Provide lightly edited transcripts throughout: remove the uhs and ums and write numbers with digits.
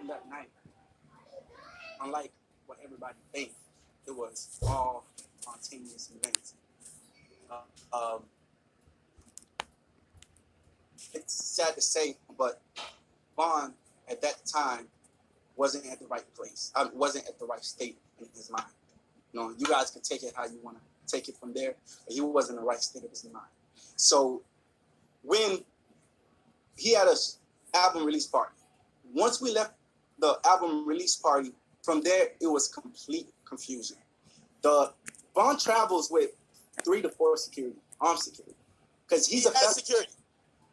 happened that night, unlike what everybody thinks, it was all spontaneous events. Um, it's sad to say, but Vaughn at that time wasn't at the right place. I wasn't at the right state in his mind. You know, you guys can take it how you want to take it from there, but he wasn't in the right state of his mind. So when he had a album release party, once we left the album release party, from there it was complete confusion. The Vaughn travels with 3 to 4 security, armed security, because he has security.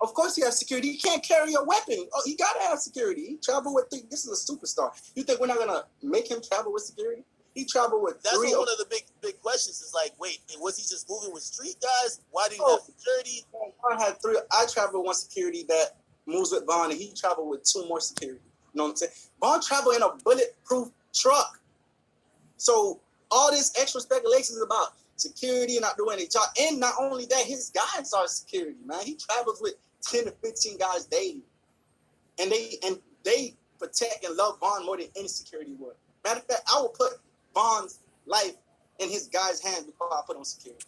Of course he has security. He can't carry a weapon. Oh, he gotta have security. He traveled with 3. This is a superstar. You think we're not gonna make him travel with security? He traveled with That's 3. One of the big questions is like, wait, was he just moving with street guys? Why did he have security? Vaughn had 3. I traveled with 1 security that moves with Vaughn, and he traveled with 2 more security. You know what I'm saying? Vaughn traveled in a bulletproof truck. So all this extra speculations about security and not doing a job, and not only that, his guys are security, man. He travels with 10 to 15 guys daily, and they protect and love Vaughn more than any security would. Matter of fact, I would put Vaughn's life in his guys' hands before I put on security.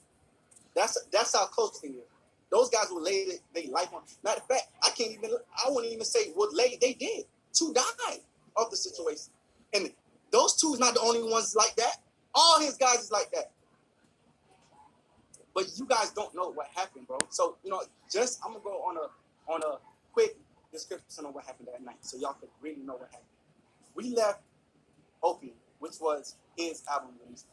That's how close they are. Those guys will lay their life on. Matter of fact, I wouldn't even say what they did. 2 died of the situation, and those 2 is not the only ones like that. All his guys is like that. But you guys don't know what happened, bro. So, you know, I'm gonna go on a quick description of what happened that night, so y'all could really know what happened. We left Opium, which was his album release.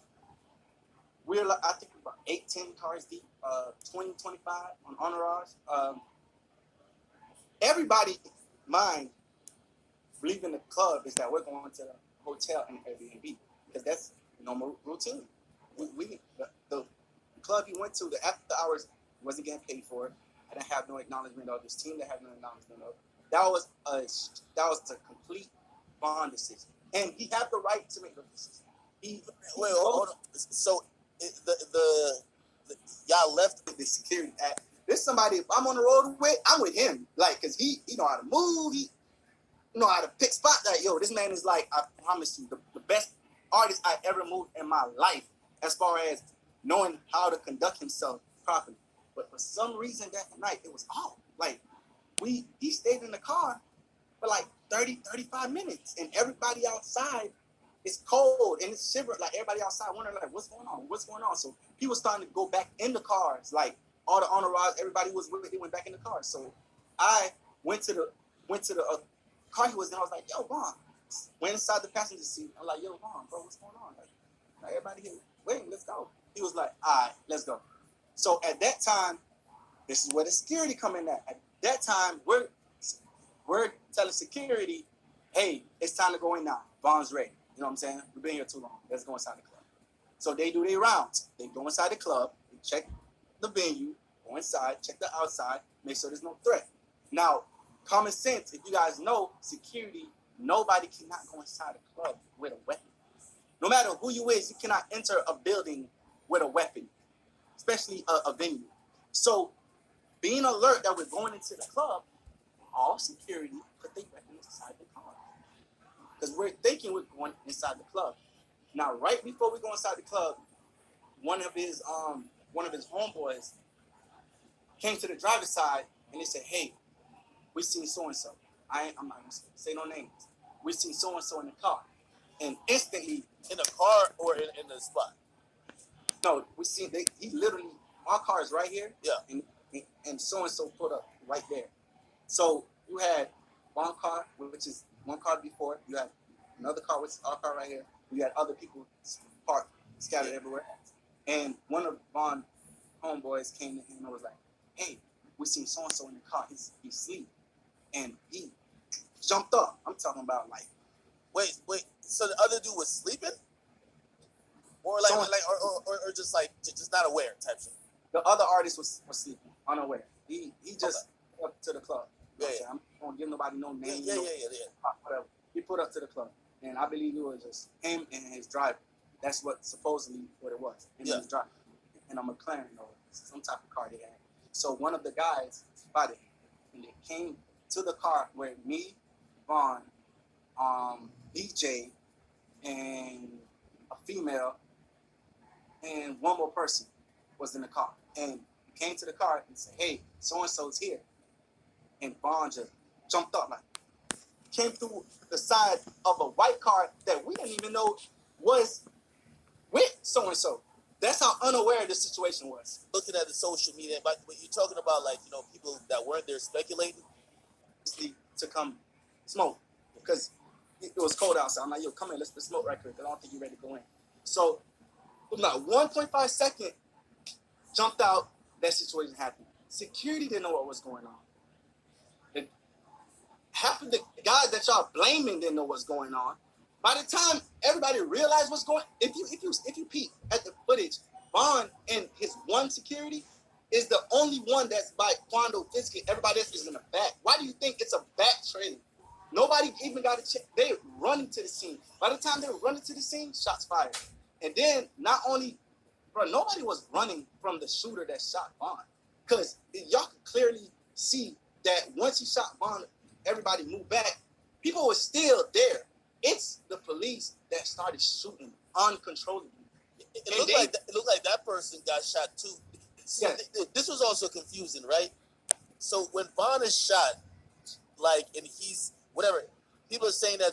We're like, I think about 8-10 cars deep, 20-25 on Entourage. Everybody mind leaving the club is that we're going to the hotel and Airbnb, because that's normal routine. The club he went to, the after hours, wasn't getting paid for it. I didn't have no acknowledgement of his team. That had no acknowledgement of. That was a complete Vaughn decision, and he had the right to make the decision. Hold on. So the y'all left the security at. There's somebody. If I'm on the road with, I'm with him. Like, cause he know how to move. He know how to pick spots. Like, yo, this man is like, I promise you, the best artist I ever moved in my life, as far as knowing how to conduct himself properly. But for some reason that night, it was off. Like, he stayed in the car for like 30-35 minutes, and everybody outside is cold and it's shivering. Like, everybody outside wondering, like, what's going on? So he was starting to go back in the cars. Like, all the Entourage, everybody was with it, they went back in the car. So I went to the car he was in. I was like, yo, Vaughn. Went inside the passenger seat. I'm like, yo, Vaughn, bro, what's going on? Like everybody here, wait, let's go. He was like, all right, let's go. So at that time, this is where the security come in at. At that time, we're telling security, hey, it's time to go in now. Vaughn's ready. You know what I'm saying? We've been here too long. Let's go inside the club. So they do their rounds. They go inside the club, they check the venue, go inside, check the outside, make sure there's no threat. Now, common sense, if you guys know, security, nobody cannot go inside a club with a weapon. No matter who you is, you cannot enter a building with a weapon, especially a venue. So, being alert that we're going into the club, all security put their weapons inside the car, because we're thinking we're going inside the club. Now, right before we go inside the club, one of his homeboys came to the driver's side and they said, "Hey, we seen so and so. I'm not gonna say no names. We seen so and so in the car," and instantly, in the car or in the spot. No, we seen he literally, our car is right here. Yeah. And so and so put up right there. So you had one car, which is one car before. You had another car, which is our car right here. You had other people parked, scattered everywhere. And one of Vaughn homeboys came to him and was like, "Hey, we seen so and so in the car. He's asleep," and he jumped up. I'm talking about like, wait. So the other dude was sleeping, or or just like just not aware type shit. The other artist was sleeping, unaware. He just put up to the club. Yeah. I'm not gonna give nobody no name. Yeah. Whatever. He put up to the club, and I believe it was just him and his driver. That's what supposedly what it was. And his driver, and a McLaren or some type of car they had. So one of the guys spotted him, and they came to the car where me, Vaughn, BJ, and a female, and one more person was in the car. And came to the car and said, "Hey, so and so's here." And Von just jumped up, like came through the side of a white car that we didn't even know was with so and so. That's how unaware the situation was. Looking at the social media, but you're talking about like people that weren't there speculating To come smoke because it was cold outside. I'm like, yo, come in, let's smoke right quick. I don't think you're ready to go in. So, about 1.5 second jumped out. That situation happened. Security didn't know what was going on. Half of the guys that y'all blaming didn't know what's going on. By the time everybody realized what's going, if you peep at the footage, Von and his one security is the only one that's by Quando Biscuit. Everybody else is in the back. Why do you think it's a back trailer? Nobody even got a check. They running to the scene. By the time they were running to the scene, shots fired. And then not only, bro, nobody was running from the shooter that shot Von, because y'all could clearly see that once he shot Von, everybody moved back. People were still there. It's the police that started shooting uncontrollably. It looked like that person got shot too. So yeah. This was also confusing, right? So when Von is shot, like, and he's whatever, people are saying that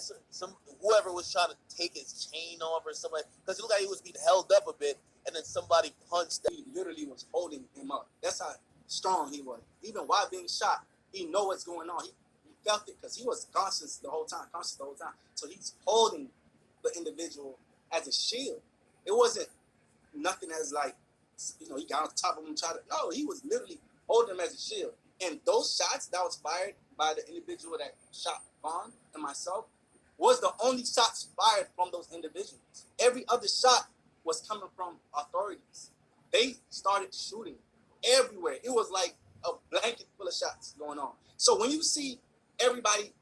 whoever was trying to take his chain off or something, because it looked like he was being held up a bit, and then somebody punched. He literally was holding him up. That's how strong he was. Even while being shot, he know what's going on. He felt it because he was conscious the whole time. So he's holding the individual as a shield. It wasn't nothing as like, he got on top of him, no, he was literally holding him as a shield. And those shots that was fired by the individual that shot Von and myself was the only shots fired from those individuals. Every other shot was coming from authorities. They started shooting everywhere. It was like a blanket full of shots going on. So when you see everybody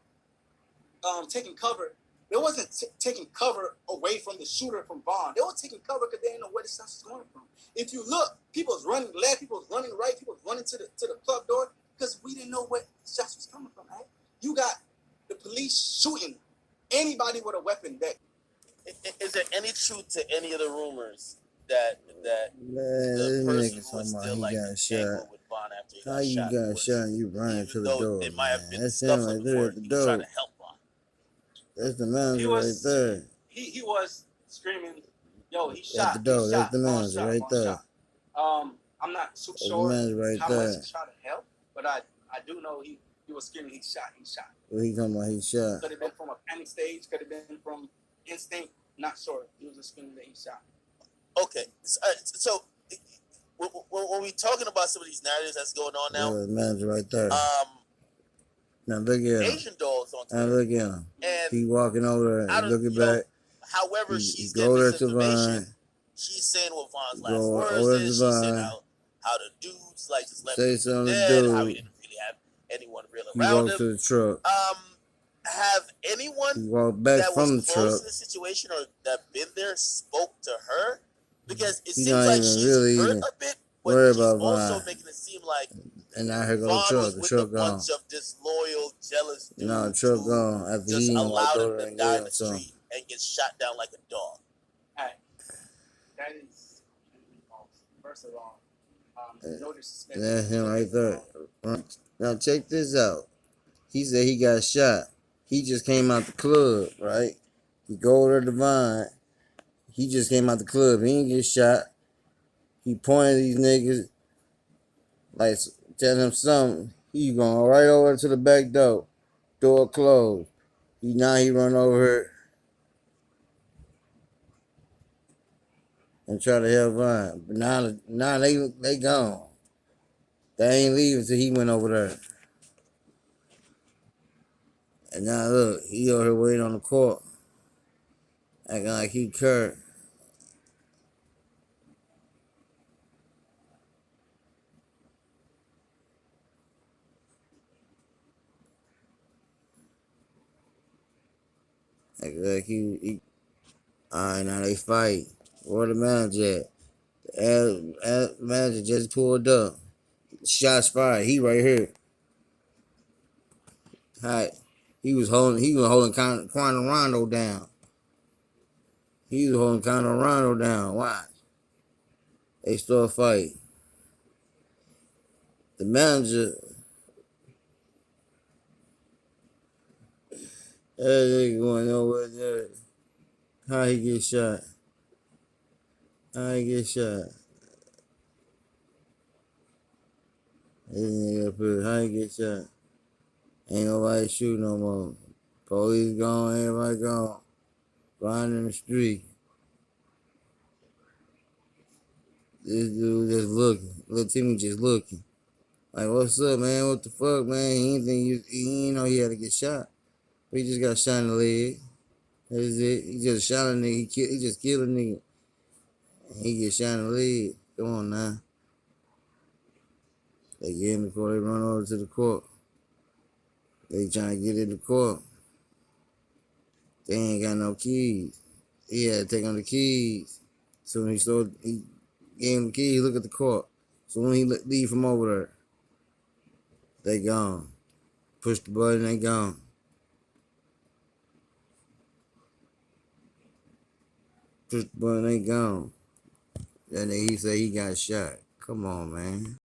taking cover, they wasn't taking cover away from the shooter from Von. They were taking cover because they didn't know where the shots was going from. If you look, people was running left, people was running right, people was running to the club door because we didn't know where the shots was coming from. Right? You got the police shooting anybody with a weapon. That is there any truth to any of the rumors that the person who was still like shot with Von after he how you got shot and you running to the door? It might have been that's him right there at the door. Trying to help Von. That's the manager right there. He was screaming, "Yo, he shot!" At the door. That's the manager right there. I'm not too sure right how there. much he tried to help, but I do know he was screaming, "He shot! He shot!" What he talking about? He shot. Could have been from a panic stage. Could have been from instinct. Not sure. He was just screaming that he shot. Okay, so when we talking about some of these narratives that's going on now, the manager right there. Now look at him. Asian dolls on Twitter. Now look at him. And he walking over there, looking back. However, she's getting this information. She's saying what Von's last words is. She said how the dudes like just left him dead. How he didn't really have anyone real around him. He walked to the truck. Have anyone back that from was the close truck to the situation or that been there spoke to her? Because it seems not like even she's really hurt a bit, but she's also Von. making it seem like and now here go Von the truck. was The with truck a gone. bunch of disloyal, jealous dudes no, the truck gone. After just he allowed him over to and die in the so. street and get shot down like a dog. All right. That is false. First of all, no disrespect. That's him right there. Now check this out. He said he got shot. He just came out the club, right? He go to Divine. He just came out the club. He didn't get shot. He pointed at these niggas, like telling him something. He going right over to the back door. Door closed. Now he run over here and try to help Vine. But now they gone. They ain't leaving till he went over there. And now look, he over here waiting on the court. Acting like he Kurt. Like he alright, now they fight. Where the manager at? The manager just pulled up. Shots fired. He right here. Hi. He was holding Quantum Rondo down. He was holding Quantum Rondo down. Why? They start fighting. The manager, that nigga going nowhere there. How he get shot? How he get shot? This nigga up here, how he get shot? Ain't nobody shooting no more. Police gone, everybody gone. Riding in the street. This dude just looking. Little Timmy just looking. Like, what's up, man? What the fuck, man? He ain't know he had to get shot. He just got shot in the leg. That's it. He just shot a nigga. He just killed a nigga. He get shot in the leg. Come on now. They get in the court. They run over to the court. They trying to get in the court. They ain't got no keys. He had to take on the keys. So when he gave him the keys, look at the court. So when he leave from over there, they gone. Push the button, they gone. Push the button, they gone. Then he say he got shot. Come on, man.